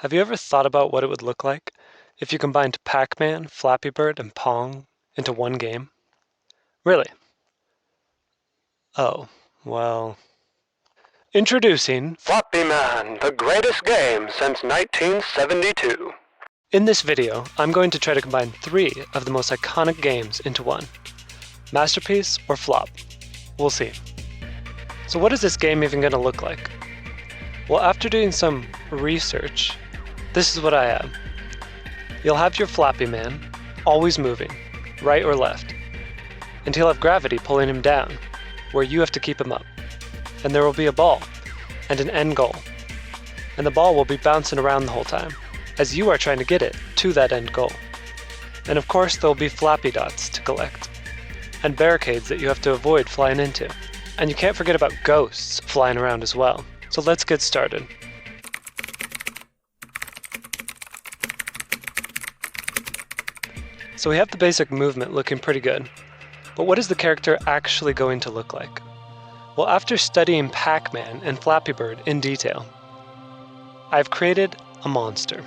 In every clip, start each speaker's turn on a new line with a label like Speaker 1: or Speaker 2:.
Speaker 1: Have you ever thought about what it would look like if you combined Pac-Man, Flappy Bird, and Pong into one game? Really? Oh, well. Introducing.
Speaker 2: Floppy Man, the greatest game since 1972.
Speaker 1: In this video, I'm going to try to combine three of the most iconic games into one. Masterpiece or flop? We'll see. So what is this game even going to look like? Well, after doing some research, this is what I have. You'll have your Flappy Man, always moving, right or left. And he'll have gravity pulling him down, where you have to keep him up. And there will be a ball, and an end goal. And the ball will be bouncing around the whole time, as you are trying to get it to that end goal. And of course there will be Floppy Dots to collect, and barricades that you have to avoid flying into. And you can't forget about ghosts flying around as well. So let's get started. So we have the basic movement looking pretty good, but what is the character actually going to look like? Well, after studying Pac-Man and Flappy Bird in detail, I've created a monster.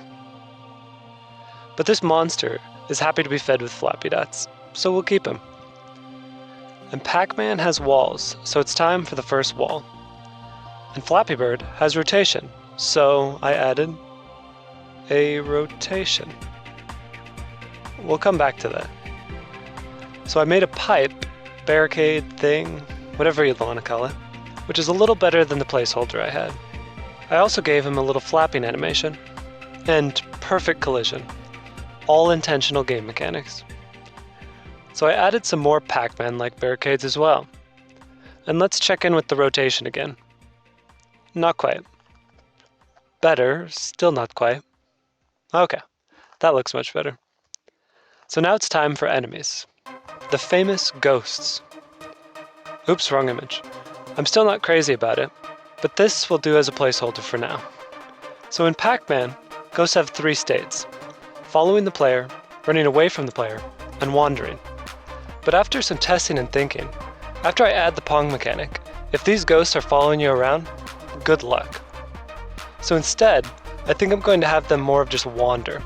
Speaker 1: But this monster is happy to be fed with Flappy Dots, so we'll keep him. And Pac-Man has walls, so it's time for the first wall. And Flappy Bird has rotation, so I added a rotation. We'll come back to that. So I made a pipe, barricade thing, whatever you'd want to call it, which is a little better than the placeholder I had. I also gave him a little flapping animation, and perfect collision, all intentional game mechanics. So I added some more Pac-Man-like barricades as well. And let's check in with the rotation again. Not quite. Better, still not quite. Okay, that looks much better. So now it's time for enemies. The famous ghosts. Oops, wrong image. I'm still not crazy about it, but this will do as a placeholder for now. So in Pac-Man, ghosts have three states: following the player, running away from the player, and wandering. But after some testing and thinking, after I add the Pong mechanic, if these ghosts are following you around, good luck. So instead, I think I'm going to have them more of just wander.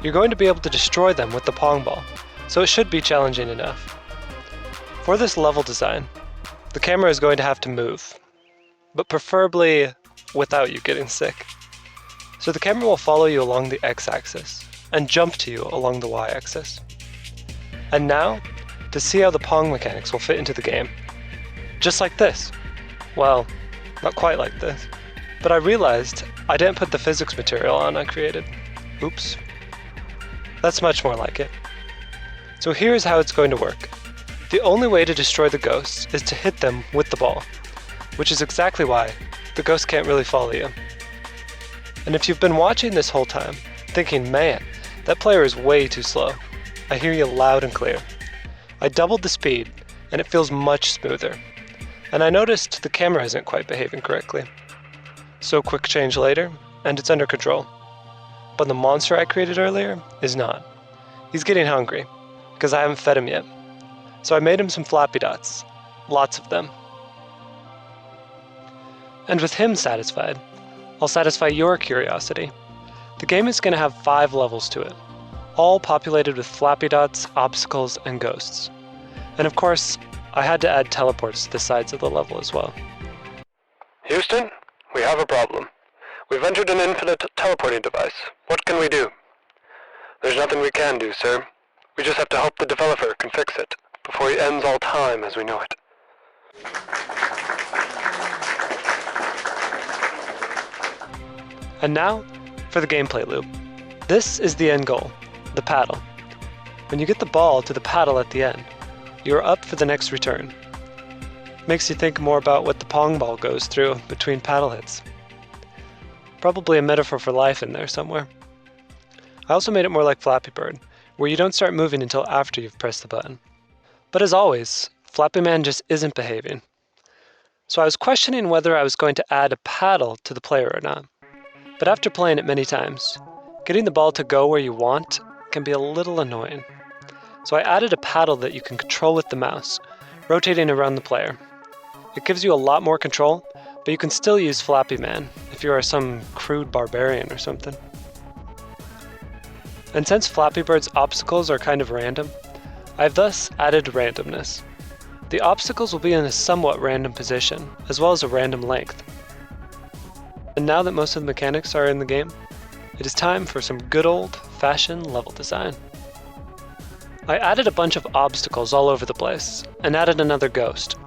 Speaker 1: You're going to be able to destroy them with the Pong ball, so it should be challenging enough. For this level design, the camera is going to have to move, but preferably without you getting sick. So the camera will follow you along the x-axis and jump to you along the y-axis. And now, to see how the Pong mechanics will fit into the game. Just like this. Well, not quite like this. But I realized I didn't put the physics material on I created. Oops. That's much more like it. So here's how it's going to work. The only way to destroy the ghosts is to hit them with the ball, which is exactly why the ghosts can't really follow you. And if you've been watching this whole time, thinking, man, that player is way too slow, I hear you loud and clear. I doubled the speed, and it feels much smoother. And I noticed the camera isn't quite behaving correctly. So quick change later, and it's under control. But the monster I created earlier is not. He's getting hungry, because I haven't fed him yet. So I made him some Floppy Dots. Lots of them. And with him satisfied, I'll satisfy your curiosity. The game is going to have 5 levels to it, all populated with Floppy Dots, obstacles, and ghosts. And of course, I had to add teleports to the sides of the level as well.
Speaker 2: Houston, we have a problem. We've entered an infinite teleporting device. What can we do? There's nothing we can do, sir. We just have to hope the developer can fix it before he ends all time as we know it.
Speaker 1: And now, for the gameplay loop. This is the end goal, the paddle. When you get the ball to the paddle at the end, you're up for the next return. Makes you think more about what the Pong ball goes through between paddle hits. Probably a metaphor for life in there somewhere. I also made it more like Flappy Bird, where you don't start moving until after you've pressed the button. But as always, Flappy Man just isn't behaving. So I was questioning whether I was going to add a paddle to the player or not. But after playing it many times, getting the ball to go where you want can be a little annoying. So I added a paddle that you can control with the mouse, rotating around the player. It gives you a lot more control, but you can still use Flappy Man if you are some crude barbarian or something. And since Flappy Bird's obstacles are kind of random, I've thus added randomness. The obstacles will be in a somewhat random position, as well as a random length. And now that most of the mechanics are in the game, it is time for some good old-fashioned level design. I added a bunch of obstacles all over the place, and added another ghost.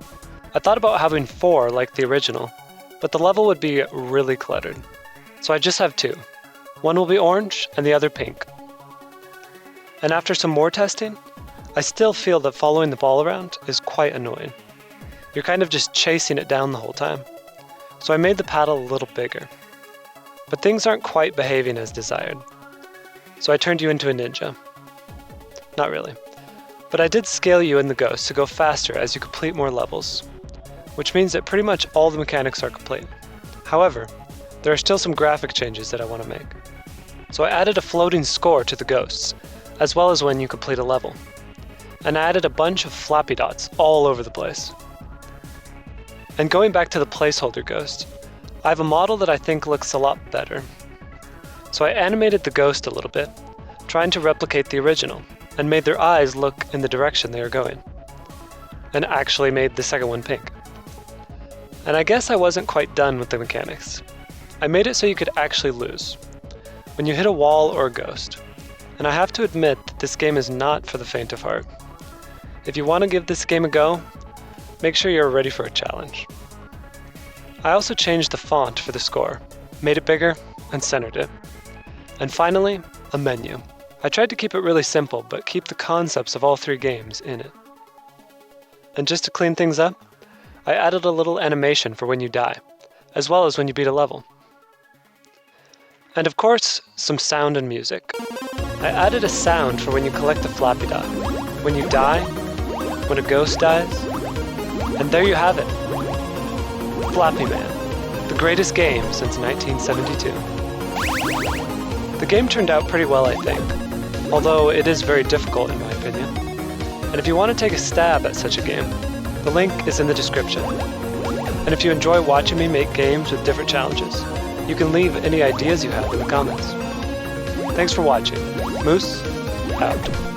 Speaker 1: I thought about having 4 like the original, but the level would be really cluttered. So I just have 2. One will be orange, and the other pink. And after some more testing, I still feel that following the ball around is quite annoying. You're kind of just chasing it down the whole time. So I made the paddle a little bigger. But things aren't quite behaving as desired. So I turned you into a ninja. Not really. But I did scale you and the ghost to go faster as you complete more levels, which means that pretty much all the mechanics are complete. However, there are still some graphic changes that I want to make. So I added a floating score to the ghosts, as well as when you complete a level. And I added a bunch of Floppy Dots all over the place. And going back to the placeholder ghost, I have a model that I think looks a lot better. So I animated the ghost a little bit, trying to replicate the original, and made their eyes look in the direction they are going. And actually made the second one pink. And I guess I wasn't quite done with the mechanics. I made it so you could actually lose when you hit a wall or a ghost. And I have to admit that this game is not for the faint of heart. If you want to give this game a go, make sure you're ready for a challenge. I also changed the font for the score, made it bigger, and centered it. And finally, a menu. I tried to keep it really simple, but keep the concepts of all 3 games in it. And just to clean things up, I added a little animation for when you die, as well as when you beat a level. And of course, some sound and music. I added a sound for when you collect a Flappy Dot, when you die, when a ghost dies, and there you have it. Flappy Man, the greatest game since 1972. The game turned out pretty well, I think, although it is very difficult in my opinion. And if you want to take a stab at such a game, the link is in the description. And if you enjoy watching me make games with different challenges, you can leave any ideas you have in the comments. Thanks for watching. Moose, out.